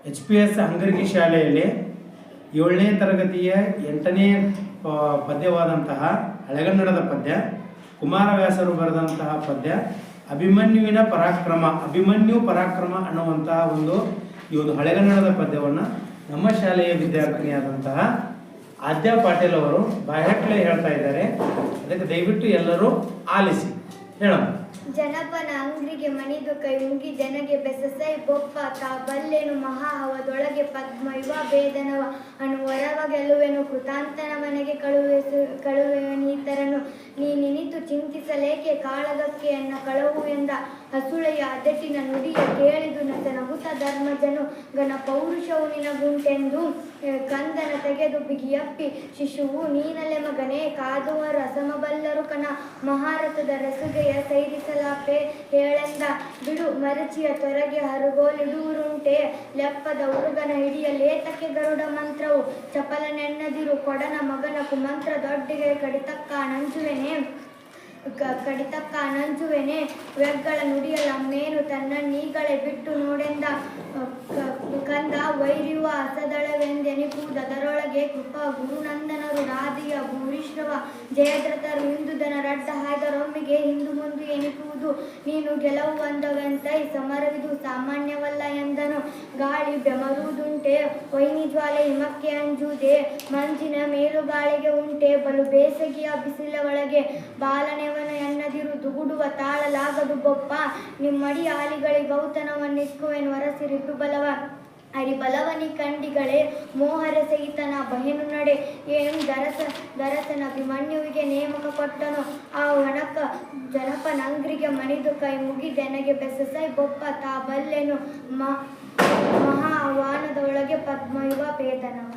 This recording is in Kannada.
HPS ಹಂಗರ್ಗಿ ಶಾಲೆಯಲ್ಲಿ 7ನೇ ತರಗತಿಯ 8ನೇ ಪದ್ಯವಾದಂತಹ ಹಳೆಗನ್ನಡದ ಪದ್ಯ ಕುಮಾರವ್ಯಾಸರು ಬರೆದಂತಹ ಪದ್ಯ ಅಭಿಮನ್ಯುವಿನ ಪರಾಕ್ರಮ, ಅಭಿಮನ್ಯು ಪರಾಕ್ರಮ ಅನ್ನುವಂತಹ ಈ ಒಂದು ಹಳೆಗನ್ನಡದ ಪದ್ಯವನ್ನು ನಮ್ಮ ಶಾಲೆಯ ವಿದ್ಯಾರ್ಥಿನಿಯಾದಂತಹ ಆದ್ಯಾ ಪಾಟೀಲ್ ಅವರು ಬಾಯಟ್ಲೆ ಹೇಳ್ತಾ ಇದ್ದಾರೆ. ಅದಕ್ಕೆ ದಯವಿಟ್ಟು ಎಲ್ಲರೂ ಆಲಿಸಿ ಹೇಳೋಣ. ಜನಪನ ಅಂಗ್ರಿಗೆ ಮಣಿದು ಕೈ ಮುಗಿ ಜನಗೆ ಬೆಸಸೈ ಬೊಪ್ಪ ತಾ ಬಲ್ಲೆನು ಮಹಾಹವದೊಳಗೆ ಪದ್ಮ ಯುವ ಭೇದನವ ಅನು ವರವ ಗೆಲುವೆನು ಕೃತಾಂತನ ಮನೆಗೆ ಕಳುವೆನೀತರನು ನೀನಿನಿತು ಚಿಂತಿಸಲೇಕೆ ಕಾಳಗಕ್ಕೆ ಅನ್ನ ಕಳವು ಎಂದ ಹಸುಳೆಯ ಅದೆಟ್ಟಿನ ನುಡಿಯ ಕೇಳಿದು ನಗುತ ಧರ್ಮಜನು ಘನ ಪೌರುಷವು ನಿನಗುಂಟೆಂದು ಕಂದನ ತೆಗೆದು ಬಿಗಿಯಪ್ಪಿ ಶಿಶುವು ನೀನಲೆ ಮಗನೇ ಕಾದುವ ರಸಮಬಲ್ಲರು ಕನ ಮಹಾರಥದ ರಸುಗೆಯ ಸೈರಿಸಲಾಪೆ ಹೇಳೆಂದ ಬಿಡು ಮರಚಿಯ ತೊರಗೆ ಹರುಗೋಲಿಡುವುರುಂಟೆ ಲೆಪ್ಪದ ಉರುಗನ ಹಿಡಿಯ ಲೇತಕ್ಕೆ ಗರುಡ ಮಂತ್ರವು ಚಪಲ ನೆನ್ನದಿರು ಕೊಡನ ಮಗನ ಕುಮಂತ್ರ ದೊಡ್ಡಿಗೆ ಕಡಿತಕ್ಕ ನಂಜುವೆನೆ ವೆಗ್ಗಳ ನುಡಿಯಲಮ್ಮೇನು ತನ್ನ ನೀಗಳೇ ಬಿಟ್ಟು ನೋಡೆಂದ ಕಂದ ವೈರ್ಯುವ ಅಸದಳವೆಂದೆನಿಪುವುದರೊಳಗೆ ಕೃಪ ಗುರುನಂದನರು ರಾಧಿಯ ಭೂರಿಶ್ರವ ಜಯದ್ರಥರು ಹಿಂದುದನ ರಡ್ಡ ಹಾಯ್ದರೊಮ್ಮಿಗೆ ಹಿಂದು ಮುಂದು ಎನಿಪುವುದು ನೀನು ಗೆಲುವು ಒಂದವೆಂತೈ ಸಮರವಿದು ಸಾಮಾನ್ಯವಲ್ಲ ಎಂದನು. ಗಾಳಿ ಬೆಮರುವುದುಂಟೆ ವೈನಿ ಜ್ವಾಲೆ ಹಿಮಕ್ಕೆ ಅಂಜುವುದೇ ಮಂಜಿನ ಮೇಲು ಗಾಳಿಗೆ ಉಂಟೆ ಬಲು ಬೇಸಗಿಯ ಬಿಸಿಲ ಒಳಗೆ ಬಾಲನೆವನ ಎನ್ನದಿರು ದುಗುಡುವ ತಾಳಲಾಗದು ಬೊಪ್ಪ ನಿಮ್ಮಡಿ ಆಲಿಗಳಿಗೌತನವನ್ನಿಕ್ಕುವೆನು ವರಸಿರಿದು ಬಲವ ಅರಿಬಲವನಿ ಕಂಡಿಗಳೇ ಮೋಹರ ಸಹಿತನ ಬಹಿನು ನಡೆ ಏನು ದರಸನ ಅಭಿಮನ್ಯುವಿಗೆ ನೇಮಕ ಕೊಟ್ಟನು ಆ ಒಣಕ ಜನಪನಂಗ್ರಿಗೆ ಮಣಿದು ಕೈ ಮುಗಿ ಜನಗೆ ಬೆಸಸೈ ಬೊಪ್ಪ ತಾ ಬಲ್ಲೆನು ಮಹಾ ಆಹ್ವಾನದ ಒಳಗೆ ಪದ್ಮಯುವ ಭೇದನವ.